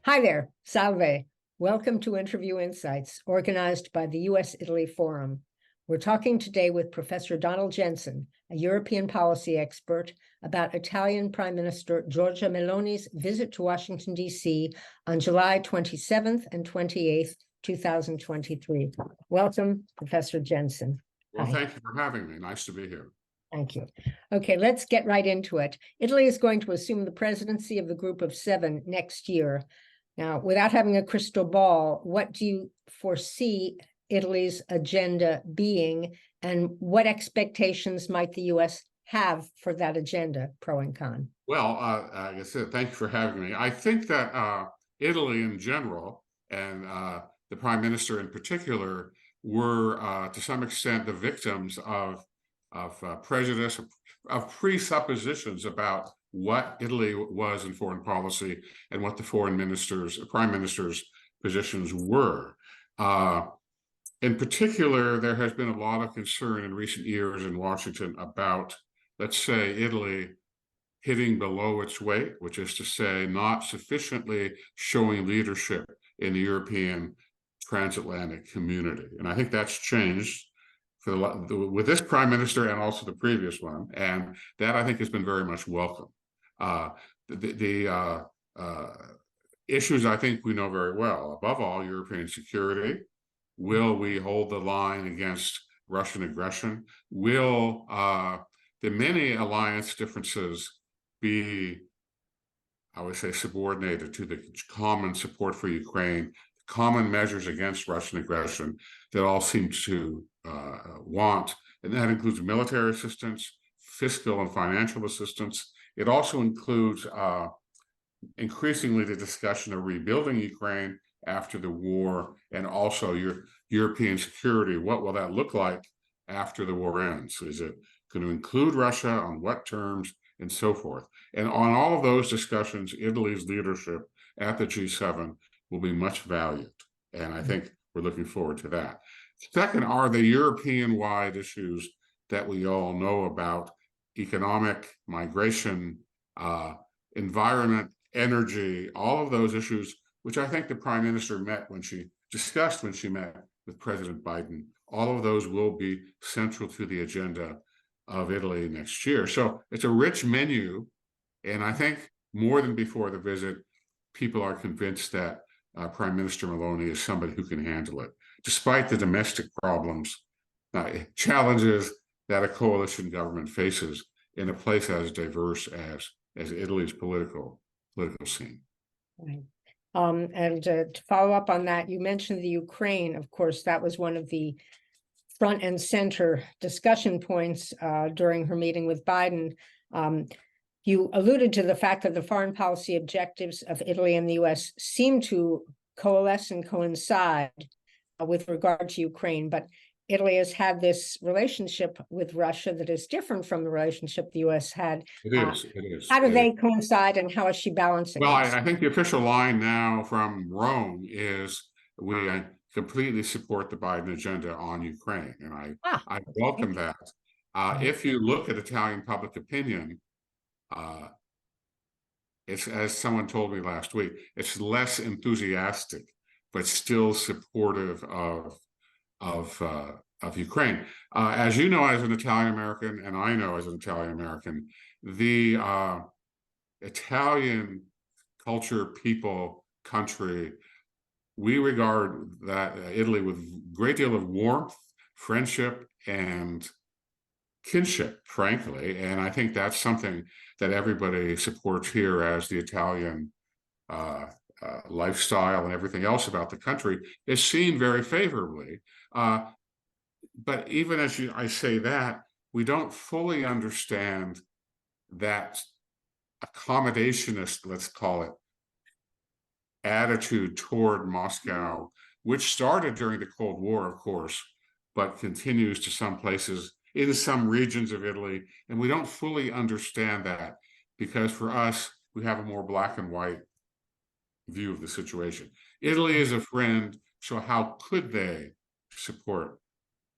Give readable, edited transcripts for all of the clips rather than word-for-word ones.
Hi there, salve. Welcome to Interview Insights, organized by the U.S.-Italy Forum. We're talking today with Professor Donald Jensen, a European policy expert, about Italian Prime Minister Giorgia Meloni's visit to Washington, D.C. on July 27th and 28th, 2023. Welcome, Professor Jensen. Well, thank you for having me. Nice to be here. Thank you. Okay, let's get right into it. Italy is going to assume the presidency of the Group of Seven next year. Now, without having a crystal ball, what do you foresee Italy's agenda being, and what expectations might the U.S. have for that agenda, pro and con? Well, like I said, thank you for having me. I think that Italy in general, and the Prime Minister in particular, were to some extent the victims of prejudice, of presuppositions about what Italy was in foreign policy and what the prime minister's positions were. In particular, there has been a lot of concern in recent years in Washington about, let's say, Italy hitting below its weight, which is to say, not sufficiently showing leadership in the European transatlantic community. And I think that's changed with this prime minister and also the previous one, and that I think has been very much welcome. The issues I think we know very well. Above all, European security. Will we hold the line against Russian aggression? Will the many alliance differences be, I would say, subordinated to the common support for Ukraine, common measures against Russian aggression that all seem to want? And that includes military assistance, fiscal and financial assistance. It also includes increasingly the discussion of rebuilding Ukraine after the war, and also European security. What will that look like after the war ends? Is it going to include Russia? On what terms? And so forth. And on all of those discussions, Italy's leadership at the G7 will be much valued. And I think we're looking forward to that. Second are the European-wide issues that we all know about: economic, migration, environment, energy, all of those issues, which I think the Prime Minister discussed when she met with President Biden. All of those will be central to the agenda of Italy next year. So it's a rich menu, and I think more than before the visit, people are convinced that Prime Minister Meloni is somebody who can handle it, despite the domestic problems, challenges that a coalition government faces in a place as diverse as Italy's political scene. Right. And to follow up on that, you mentioned the Ukraine. Of course, that was one of the front and center discussion points during her meeting with Biden. You alluded to the fact that the foreign policy objectives of Italy and the U.S. seem to coalesce and coincide with regard to Ukraine, but Italy has had this relationship with Russia that is different from the relationship the U.S. had. It is. How do they coincide, and how is she balancing Well, this? I think the official line now from Rome is we completely support the Biden agenda on Ukraine, and I welcome that. If you look at Italian public opinion, it's, as someone told me last week, it's less enthusiastic, but still supportive of Ukraine. As you know, as an Italian American, and I know as an Italian American, the Italian culture, people, country, we regard that Italy with a great deal of warmth, friendship, and kinship, frankly. And I think that's something that everybody supports here, as the Italian lifestyle and everything else about the country is seen very favorably. But even as I say that, we don't fully understand that accommodationist, let's call it, attitude toward Moscow, which started during the Cold War, of course, but continues to some places in some regions of Italy. And we don't fully understand that, because for us, we have a more black and white view of the situation. Italy is a friend, so how could they support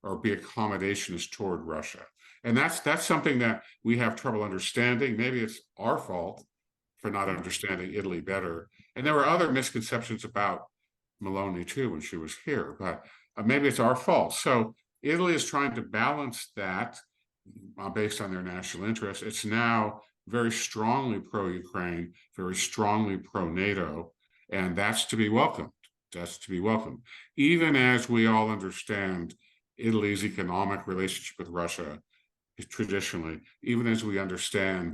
or be accommodationist toward Russia? And that's something that we have trouble understanding. Maybe it's our fault. for not understanding Italy better. And there were other misconceptions about Meloni too when she was here, but maybe it's our fault. So Italy is trying to balance that based on their national interests. It's now very strongly pro-Ukraine, very strongly pro-NATO, and that's to be welcomed. That's to be welcomed. Even as we all understand Italy's economic relationship with Russia traditionally, even as we understand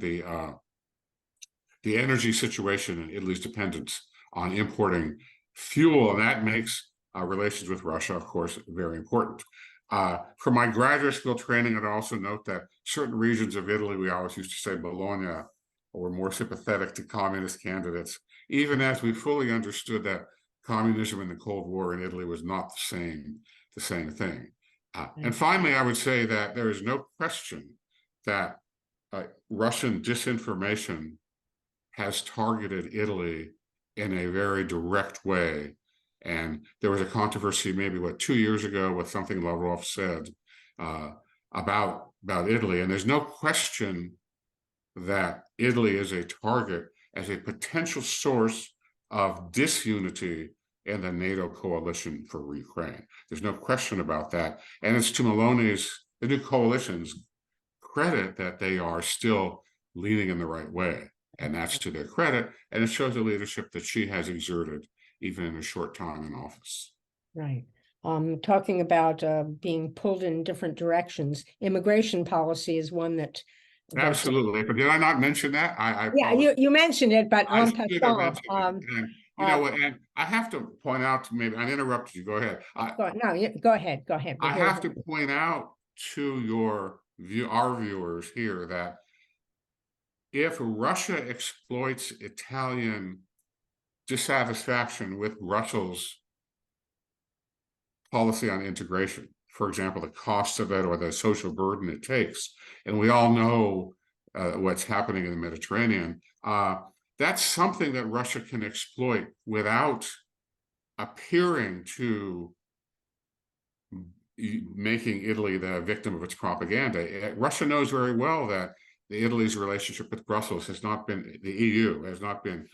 the energy situation and Italy's dependence on importing fuel, and that makes relations with Russia, of course, very important. For my graduate school training, I'd also note that certain regions of Italy, we always used to say Bologna, were more sympathetic to communist candidates, even as we fully understood that communism in the Cold War in Italy was not the same thing. And finally, I would say that there is no question that Russian disinformation has targeted Italy in a very direct way. And there was a controversy maybe, 2 years ago with something Lavrov said about Italy. And there's no question that Italy is a target as a potential source of disunity in the NATO coalition for Ukraine. There's no question about that. And it's to the new coalition's credit that they are still leaning in the right way. And that's to their credit. And it shows the leadership that she has exerted even in a short time in office. Right. Talking about being pulled in different directions, immigration policy is one that. Absolutely. But did I not mention that? Yeah, you mentioned it, but en passant. And you know, and I have to point out, maybe I interrupted you. Go ahead. Go ahead. Go ahead. I have to point out to our viewers here that if Russia exploits Italian dissatisfaction with Brussels' policy on integration, for example, the cost of it or the social burden it takes, and we all know what's happening in the Mediterranean, that's something that Russia can exploit without appearing to making Italy the victim of its propaganda. Russia knows very well that Italy's relationship with Brussels has not been, the EU has not been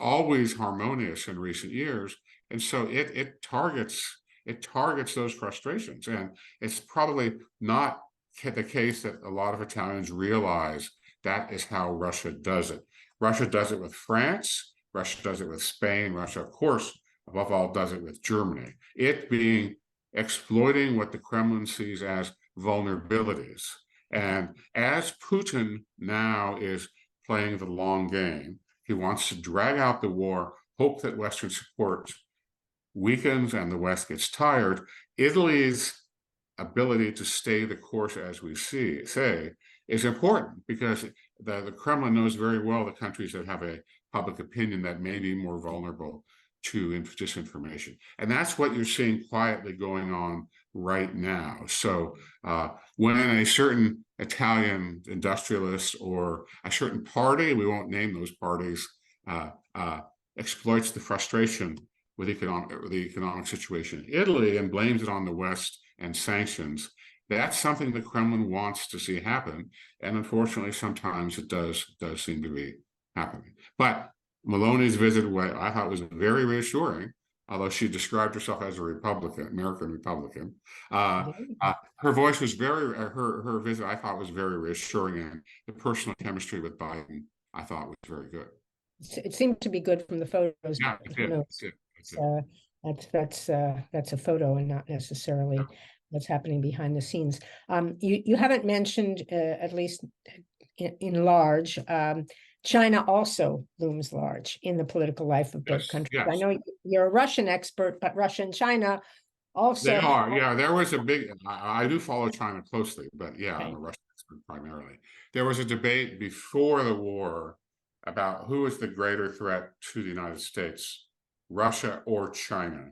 always harmonious in recent years. And so it targets those frustrations. And it's probably not the case that a lot of Italians realize that is how Russia does it. Russia does it with France, Russia does it with Spain, Russia, of course, above all, does it with Germany. It being exploiting what the Kremlin sees as vulnerabilities. And as Putin now is playing the long game, he wants to drag out the war, hope that Western support weakens and the West gets tired. Italy's ability to stay the course, as we say, is important because the Kremlin knows very well the countries that have a public opinion that may be more vulnerable to disinformation. And that's what you're seeing quietly going on right now. So when a certain Italian industrialist or a certain party, we won't name those parties, exploits the frustration with the economic situation in Italy and blames it on the West and sanctions, that's something the Kremlin wants to see happen. And unfortunately, sometimes it does seem to be happening. But Meloni's visit, I thought, was very reassuring, although she described herself as a Republican, American Republican. Her voice was her visit, I thought, was very reassuring, and the personal chemistry with Biden, I thought, was very good. It seemed to be good from the photos. Yeah, it did. That's a photo and not necessarily what's happening behind the scenes. You haven't mentioned, at least in large, China also looms large in the political life of both countries. Yes. I know you're a Russian expert, but Russia and China also. They are, yeah. There was a big, I do follow China closely, but yeah, I'm a Russian expert primarily. There was a debate before the war about who is the greater threat to the United States, Russia or China.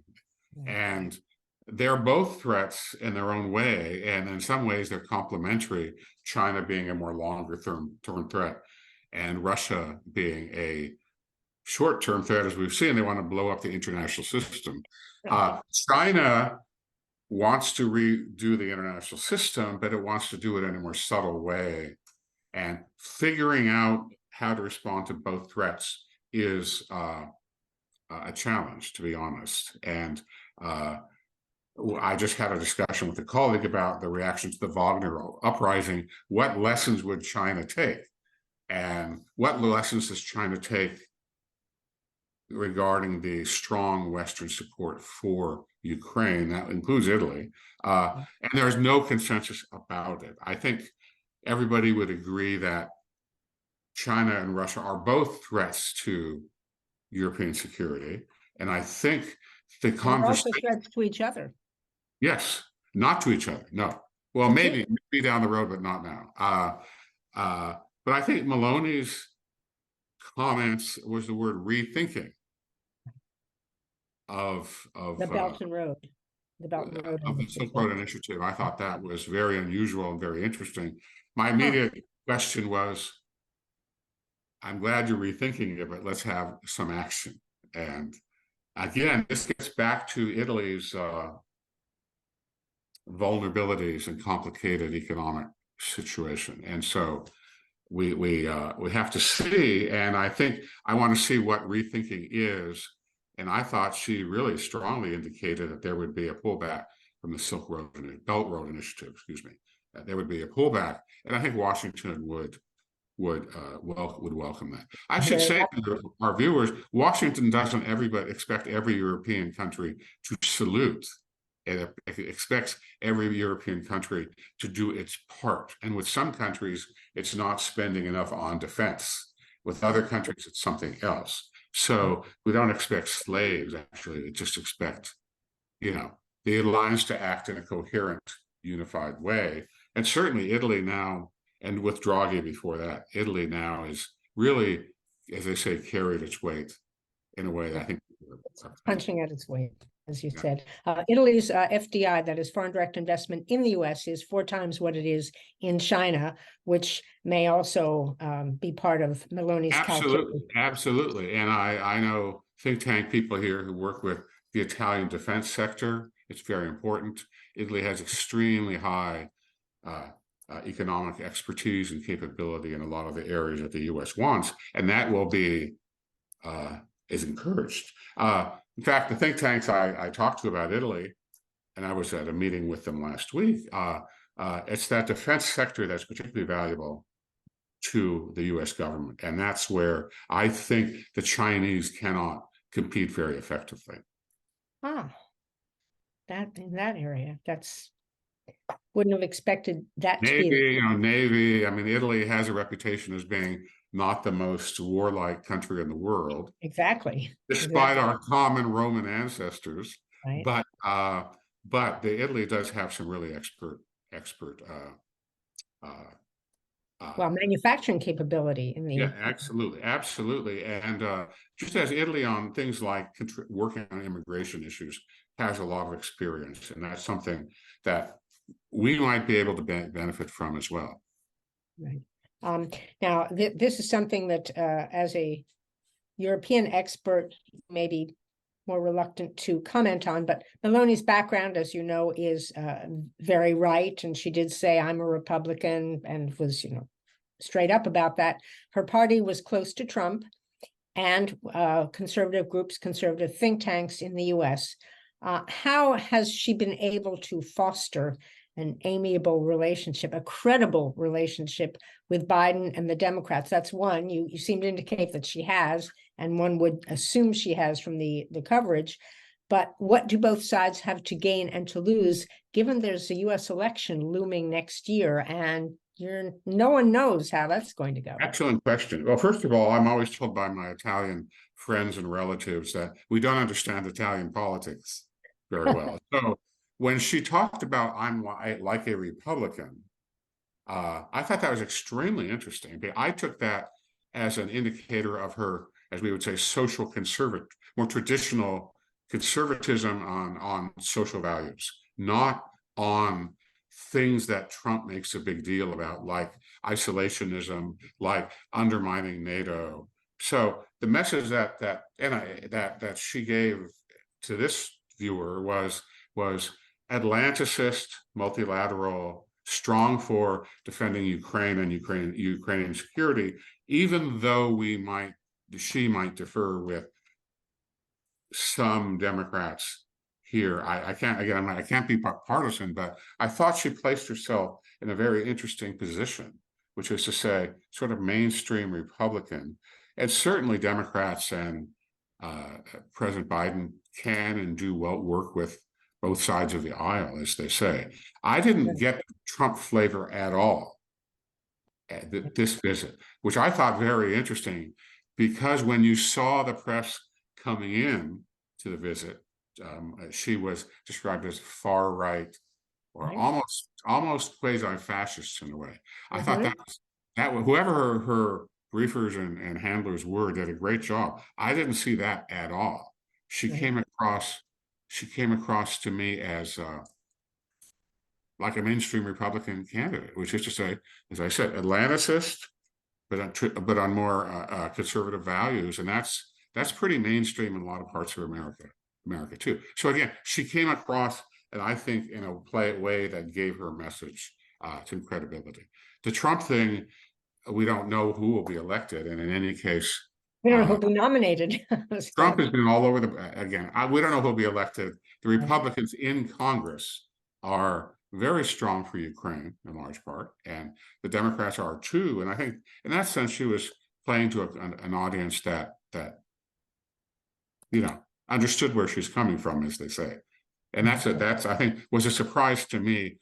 And they're both threats in their own way, and in some ways they're complementary, China being a more longer term threat and Russia being a short-term threat. As we've seen, they want to blow up the international system. China wants to redo the international system, but it wants to do it in a more subtle way. And figuring out how to respond to both threats is a challenge, to be honest. And I just had a discussion with a colleague about the reaction to the Wagner uprising. What lessons would China take? And what lessons does China take regarding the strong Western support for Ukraine? That includes Italy. And there's no consensus about it. I think everybody would agree that China and Russia are both threats to European security. And I think the Also conversation, threats to each other. yes, not to each other, no. Well, maybe down the road, but not now. But I think Meloni's comments was the word rethinking of The Belt and Road. The Belt and Road of the Silk Road Initiative. I thought that was very unusual and very interesting. My immediate question was, I'm glad you're rethinking it, but let's have some action. And again, this gets back to Italy's vulnerabilities and complicated economic situation. And so we have to see, and I think I want to see what rethinking is. And I thought she really strongly indicated that there would be a pullback from the Belt Road Initiative, excuse me. There would be a pullback, and I think Washington would welcome that. I should say to our viewers, Washington doesn't expect every European country to salute. It expects every European country to do its part. And with some countries, it's not spending enough on defense. With other countries, it's something else. So we don't expect slaves, actually. We just expect, the alliance to act in a coherent, unified way. And certainly Italy now, and with Draghi before that, Italy now is really, as they say, carried its weight in a way that I think punching at its weight, as you said. Italy's FDI, that is foreign direct investment in the US, is 4 times what it is in China, which may also be part of Meloni's calculus. Absolutely. And I know think tank people here who work with the Italian defense sector. It's very important. Italy has extremely high economic expertise and capability in a lot of the areas that the US wants, and that will be is encouraged. In fact, the think tanks I talked to about Italy, and I was at a meeting with them last week, it's that defense sector that's particularly valuable to the US government. And that's where I think the Chinese cannot compete very effectively. That in that area, wouldn't have expected that Navy, to be. Navy. I mean, Italy has a reputation as being not the most warlike country in the world. Exactly. Despite our common Roman ancestors. Right. But Italy does have some really expert manufacturing capability in the absolutely. And just as Italy on things like working on immigration issues has a lot of experience, and that's something that we might be able to benefit from as well. Right. Now, this is something that as a European expert may be more reluctant to comment on, but Meloni's background, as you know, is very right. And she did say, I'm a Republican, and was, straight up about that. Her party was close to Trump and conservative groups, conservative think tanks in the US. How has she been able to foster an amiable relationship, a credible relationship with Biden and the Democrats? That's one. You seem to indicate that she has, and one would assume she has from the coverage. But what do both sides have to gain and to lose, given there's a US election looming next year, and no one knows how that's going to go? Excellent question. Well, first of all, I'm always told by my Italian friends and relatives that we don't understand Italian politics very well. So when she talked about I'm like a Republican, I thought that was extremely interesting. I took that as an indicator of her, as we would say, social conservative, more traditional conservatism on social values, not on things that Trump makes a big deal about, like isolationism, like undermining NATO. So the message that she gave to this viewer was Atlanticist, multilateral, strong for defending Ukraine and Ukrainian security, even though she might defer with some Democrats here. I can't, again, I can't be partisan, but I thought she placed herself in a very interesting position, which is to say, sort of mainstream Republican. And certainly Democrats and President Biden can and do well work with both sides of the aisle, as they say. I didn't get Trump flavor at all at this visit, which I thought very interesting, because when you saw the press coming in to the visit, she was described as far right or almost quasi-fascist in a way. I thought that whoever her briefers and handlers were did a great job. I didn't see that at all. She came across to me as like a mainstream Republican candidate, which is to say, as I said, Atlanticist, but on more conservative values, and that's pretty mainstream in a lot of parts of America too. So again, she came across, and I think in a way that gave her message some credibility. The Trump thing, we don't know who will be elected, and in any case, we don't know who'll be nominated. Trump has been all over we don't know who'll be elected. The Republicans in Congress are very strong for Ukraine in large part, and the Democrats are too. And I think in that sense, she was playing to an audience that understood where she's coming from, as they say. And that's I think was a surprise to me,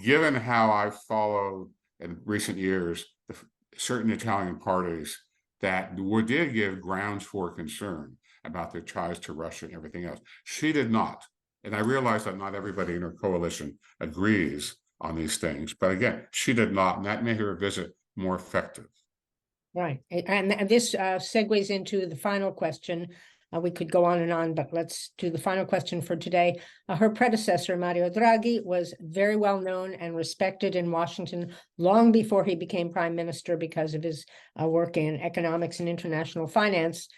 given how I've followed in recent years certain Italian parties that did give grounds for concern about their ties to Russia and everything else. She did not. And I realize that not everybody in her coalition agrees on these things, but again, she did not, and that made her visit more effective. Right, and this segues into the final question. We could go on, but let's do the final question for today. Her predecessor, Mario Draghi, was very well known and respected in Washington long before he became prime minister because of his work in economics and international finance.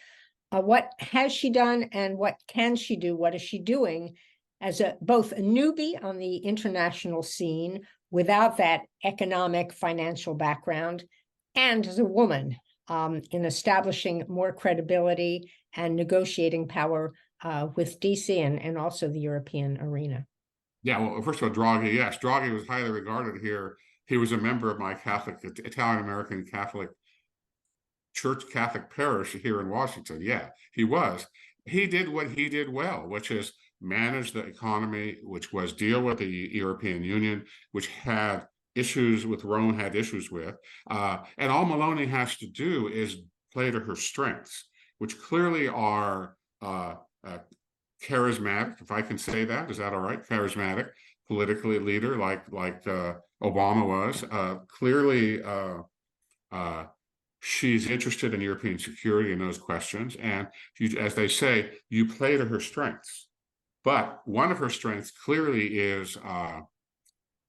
What has she done, and what can she do? What is she doing as both a newbie on the international scene without that economic financial background, and as a woman in establishing more credibility and negotiating power with DC and also the European arena? Yeah, well, first of all, Draghi, yes, Draghi was highly regarded here. He was a member of my Italian-American Catholic parish here in Washington. Yeah, he was. He did what he did well, which is manage the economy, which was deal with the European Union, which had issues with Rome, had issues with. And all Meloni has to do is play to her strengths, which clearly are charismatic, if I can say that. Is that all right? Charismatic, politically leader like Obama was. Clearly, she's interested in European security and those questions. And as they say, you play to her strengths. But one of her strengths clearly is the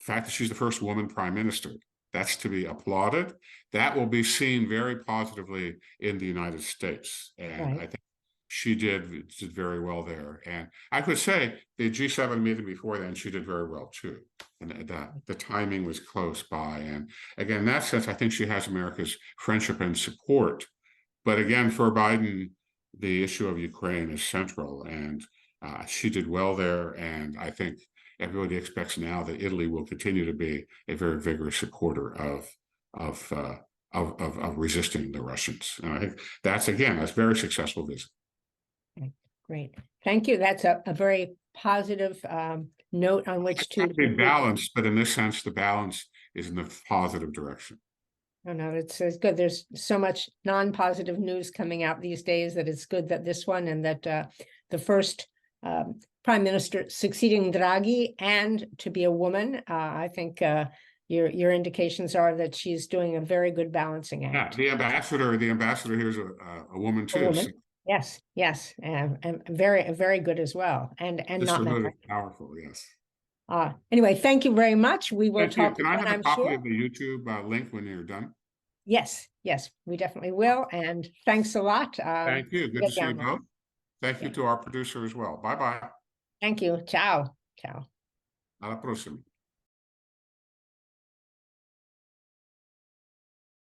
fact that she's the first woman prime minister. That's to be applauded. That will be seen very positively in the United States. And I think she did very well there. And I could say the G7 meeting before then, she did very well too. And the timing was close by. And again, in that sense, I think she has America's friendship and support. But again, for Biden, the issue of Ukraine is central, and she did well there. And I think everybody expects now that Italy will continue to be a very vigorous supporter of resisting the Russians. And I think that's a very successful visit. Great. Thank you. That's a very positive note on which to be balanced, but in this sense, the balance is in the positive direction. No, it's good. There's so much non-positive news coming out these days that it's good that this one and that the first prime minister succeeding Draghi and to be a woman. I think your indications are that she's doing a very good balancing act. Yeah, the ambassador here is a woman too. A woman. So. Yes, and very good as well, and not really powerful. Yes. Anyway, thank you very much. We will talk. Can I have a copy of the YouTube link when you're done? Yes, we definitely will. And thanks a lot. Thank you. Good to see you both. Thank you to our producer as well. Bye-bye. Thank you. Ciao. Alla prossima.